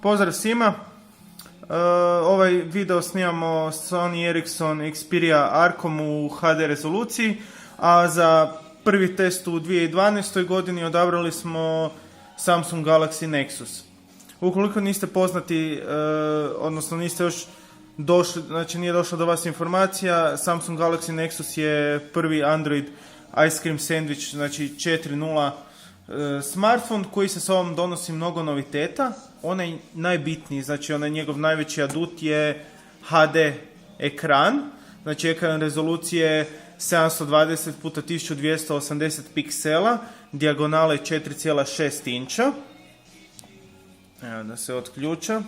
Pozdrav svima. Ovaj video snimamo Sony Ericsson Xperia Arcom u HD rezoluciji, a za prvi test u 2012. godini odabrali smo Samsung Galaxy Nexus. Ukoliko niste poznati, odnosno niste još došli, znači nije došla do vas informacija, Samsung Galaxy Nexus je prvi Android Ice Cream Sandwich, znači 4.0 smartphone koji sa sobom donosi mnogo noviteta. Onaj najbitniji, znači onaj njegov najveći adut je HD ekran, znači ekran rezolucije 720 x 1280 piksela, dijagonale 4,6 inča. Evo da se otključa.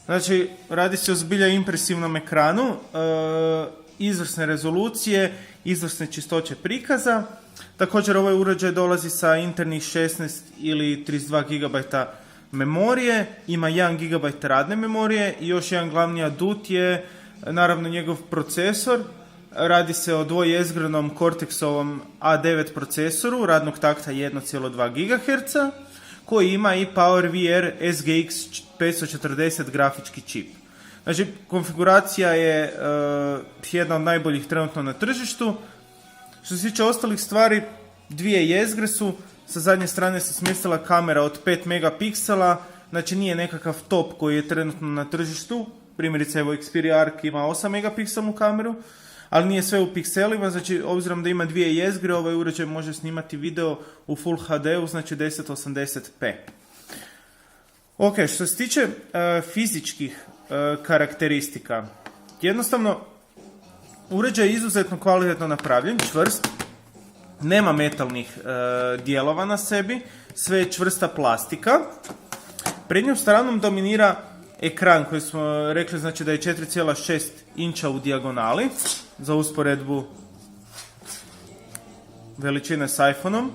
Znači, radi se o zbilja impresivnom ekranu, izvrsne rezolucije, izvrsne čistoće prikaza. Također ovaj uređaj dolazi sa internih 16 ili 32 GB memorije, ima 1 GB radne memorije i još jedan glavni adut je naravno njegov procesor. Radi se o dvojezgranom Cortexovom A9 procesoru radnog takta 1,2 GHz koji ima i PowerVR SGX 540 grafički čip. Znači, konfiguracija je jedna od najboljih trenutno na tržištu. Što se tiče ostalih stvari, dvije jezgre su, sa zadnje strane se smjestila kamera od 5 megapiksela, znači nije nekakav top koji je trenutno na tržištu. Primjerice, evo Xperia Arc ima 8 megapikselnu kameru, ali nije sve u pikselima, znači obzirom da ima dvije jezgre, ovaj uređaj može snimati video u Full HD-u, znači 1080p. Ok, što se tiče fizičkih karakteristika, jednostavno uređaj je izuzetno kvalitetno napravljen, čvrst, nema metalnih dijelova na sebi, sve je čvrsta plastika. Prednjom stranom dominira ekran koji smo rekli, znači da je 4,6 inča u dijagonali, za usporedbu veličine s iPhone-om.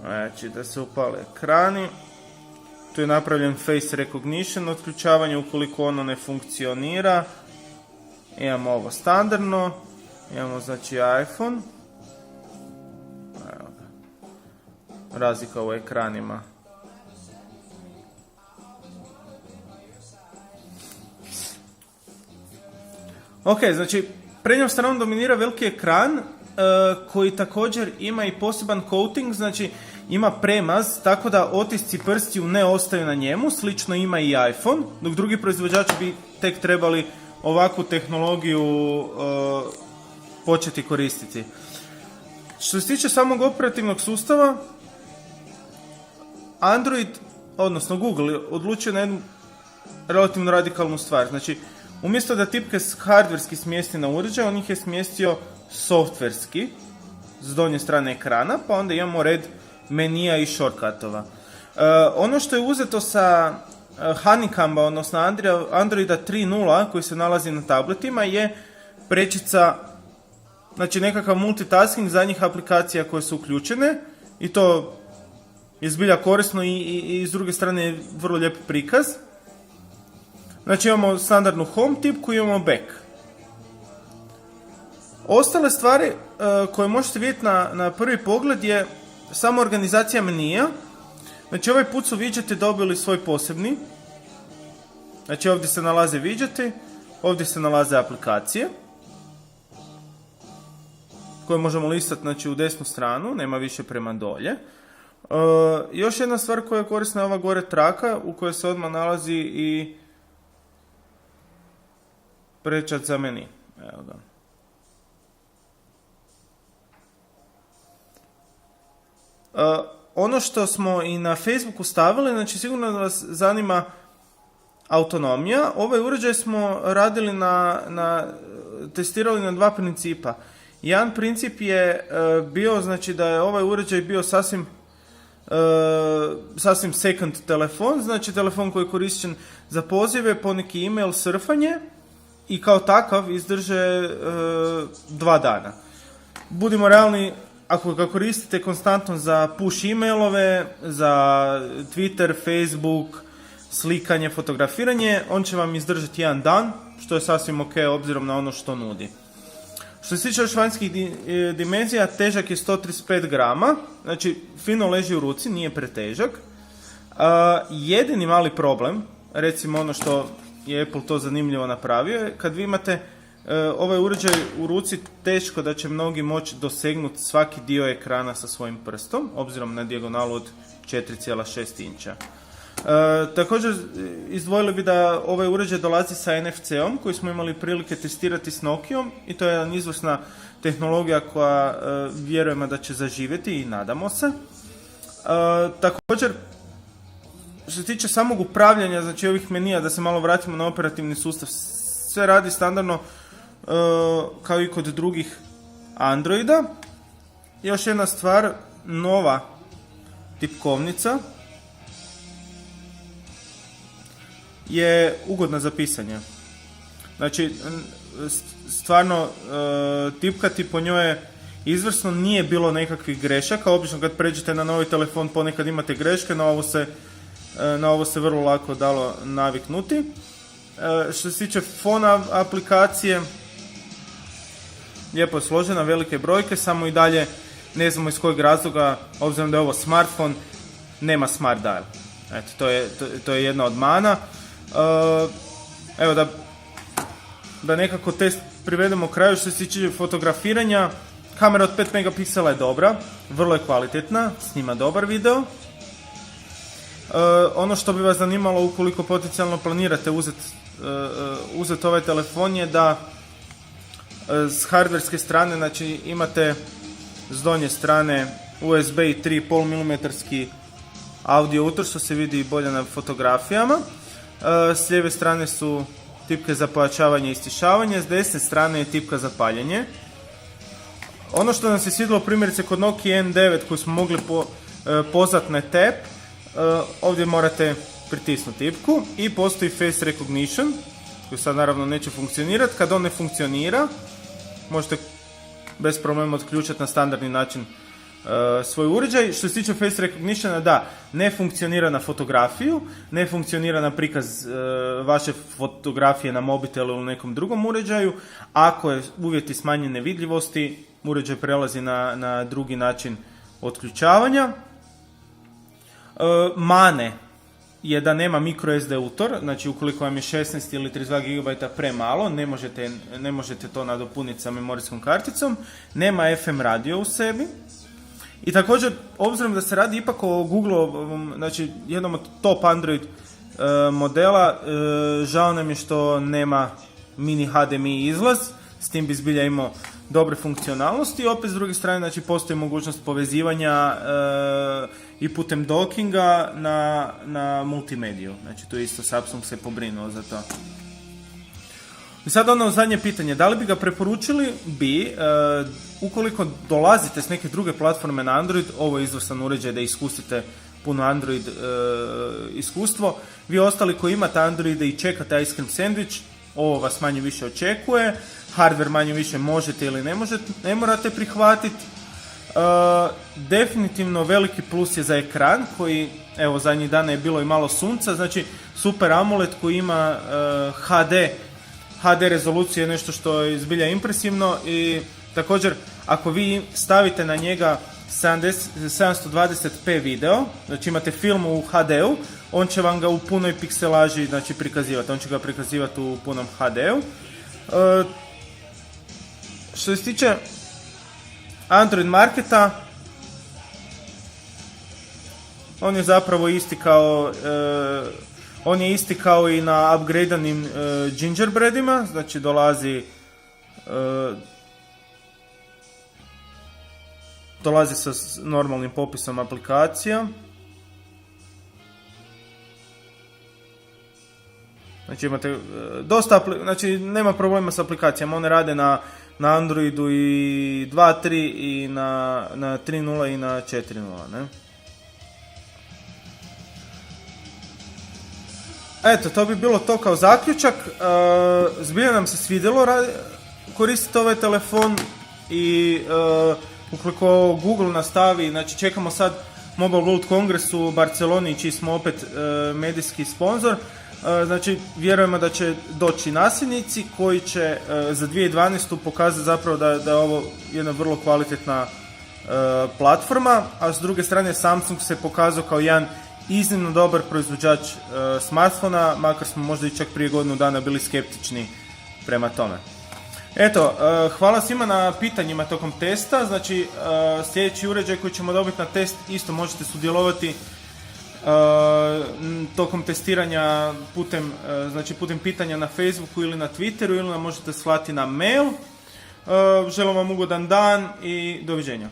Znači da se upale ekrani. Tu je napravljen face recognition, otključavanje ukoliko ono ne funkcionira. Imamo ovo standardno, imamo znači iPhone. Evo ga. Razlika u ekranima. Ok, znači prednjom stranom dominira veliki ekran koji također ima i poseban coating, znači ima premaz, tako da otisci prstiju ne ostaju na njemu, slično ima i iPhone, dok drugi proizvođači bi tek trebali ovakvu tehnologiju početi koristiti. Što se tiče samog operativnog sustava, Android, odnosno Google, odlučio na jednu relativno radikalnu stvar. Znači, umjesto da tipke hardverski smjesti na uređaj, on ih je smjestio softverski s donje strane ekrana, pa onda imamo red menija i shortcutova. Ono što je uzeto sa Honeycomba, odnosno Androida 3.0 koji se nalazi na tabletima, je prečica, znači nekakav multitasking zadnjih aplikacija koje su uključene i to je zbilja korisno i s druge strane je vrlo lijep prikaz. Znači imamo standardnu home tipku i imamo back. Ostale stvari koje možete vidjeti na prvi pogled je samo organizacija menija. Znači ovaj put su widgeti dobili svoj posebni. Znači ovdje se nalaze widgeti, ovdje se nalaze aplikacije koje možemo listati, znači, u desnu stranu, nema više prema dolje. Još jedna stvar koja je korisna je ova gore traka u kojoj se odmah nalazi i prečac za meni. Evo ga. Ono što smo i na Facebooku stavili, znači sigurno da vas zanima autonomija. Ovaj uređaj smo radili testirali na dva principa. Jedan princip je bio, znači da je ovaj uređaj bio sasvim second telefon, znači telefon koji je korišten za pozive, poneki email, surfanje i kao takav izdrže 2 dana. Budimo realni, ako ga koristite konstantno za push emailove, za Twitter, Facebook, slikanje, fotografiranje, on će vam izdržati 1 dan, što je sasvim ok obzirom na ono što nudi. Što se tiče još vanjskih dimenzija, težak je 135 grama, znači fino leži u ruci, nije pretežak. Jedini mali problem, recimo ono što je Apple to zanimljivo napravio, je kad vi imate ovaj uređaj u ruci, teško da će mnogi moći dosegnuti svaki dio ekrana sa svojim prstom, obzirom na dijagonalu od 4,6 inča. Također izdvojili bi da ovaj uređaj dolazi sa NFC-om koji smo imali prilike testirati s Nokijom i to je jedna izvrsna tehnologija koja vjerujemo da će zaživjeti i nadamo se. Također, što se tiče samog upravljanja, znači ovih menija, da se malo vratimo na operativni sustav, sve radi standardno kao i kod drugih Androida. Još jedna stvar, nova tipkovnica je ugodna za pisanje. Znači, stvarno tipkati po njoj je izvrsno, nije bilo nekakvih grešaka. Obično kad pređete na novi telefon ponekad imate greške, na ovo se vrlo lako dalo naviknuti. Što se tiče fona aplikacije, lijepo je složena, velike brojke, samo i dalje ne znamo iz kojeg razloga, obzirom da je ovo smartphone, nema smart dial. Eto, to je jedna od mana. Evo da nekako test privedemo kraju. Što se tiče fotografiranja, kamera od 5 megapiksela je dobra, vrlo je kvalitetna, snima dobar video. Ono što bi vas zanimalo ukoliko potencijalno planirate uzeti ovaj telefon je da s hardverske strane, znači imate s donje strane USB i 3,5 mm audio utor, što se vidi bolje na fotografijama. S lijeve strane su tipke za pojačavanje i stišavanje, s desne strane je tipka za paljenje. Ono što nam se svidjelo primjerice kod Nokia N9 koju smo mogli pozvati na tap, ovdje morate pritisnuti tipku i postoji face recognition koji sad naravno neće funkcionirati. Kad on ne funkcionira, možete bez problema otključati na standardni način svoj uređaj. Što se tiče face recognitiona, da, ne funkcionira na fotografiju, ne funkcionira na prikaz vaše fotografije na mobitelu ili nekom drugom uređaju. Ako je uvjeti smanjene vidljivosti, uređaj prelazi na drugi način otključavanja. Mane je da nema microSD utor, znači ukoliko vam je 16 ili 32 GB premalo, ne možete to nadopuniti sa memorijskom karticom. Nema FM radio u sebi. I također, obzirom da se radi ipak o Google-ovom, znači jednom od top Android modela, žao nam je što nema mini HDMI izlaz, s tim bi zbilja imao dobre funkcionalnosti. Opet s druge strane, znači postoji mogućnost povezivanja i putem dockinga na multimediju. Znači tu isto Samsung se pobrinuo za to. I sad ono zadnje pitanje, da li bi ga preporučili? Bi. Ukoliko dolazite s neke druge platforme na Android, ovo je izvrstan uređaj da iskusite puno Android iskustvo. Vi ostali koji imate Androide i čekate Ice Cream Sandwich, ovo vas manje više očekuje. Hardware manje više možete ili ne morate prihvatiti. Definitivno veliki plus je za ekran koji, evo zadnjih dana je bilo i malo sunca, znači Super AMOLED koji ima HD rezolucije je nešto što je zbilja impresivno i također ako vi stavite na njega 720p video, znači imate film u HD-u, on će vam ga u punoj pikselaži znači prikazivati, on će ga prikazivati u punom HD-u. Što se tiče Android marketa, on je zapravo isti kao i na upgradeanim Gingerbreadima, znači dolazi sa normalnim popisom aplikacija. Znači imate znači nema problema s aplikacijama, one rade na Androidu i 2.3 i na 3.0 i na 4.0, ne? Eto, to bi bilo to kao zaključak. Zbilja nam se svidjelo koristiti ovaj telefon i ukoliko Google nastavi, znači čekamo sad Mobile World Congress u Barceloni čiji smo opet medijski sponzor. Znači, vjerujemo da će doći nasljednici koji će za 2012. pokazati zapravo da je ovo jedna vrlo kvalitetna platforma, a s druge strane Samsung se pokazao kao jedan iznimno dobar proizvođač smartfona, makar smo možda i čak prije godinu dana bili skeptični prema tome. Eto, hvala svima na pitanjima tokom testa. Znači, sljedeći uređaj koji ćemo dobiti na test isto možete sudjelovati tokom testiranja putem pitanja na Facebooku ili na Twitteru, ili nam možete slati na mail. Želim vam ugodan dan i doviđenja.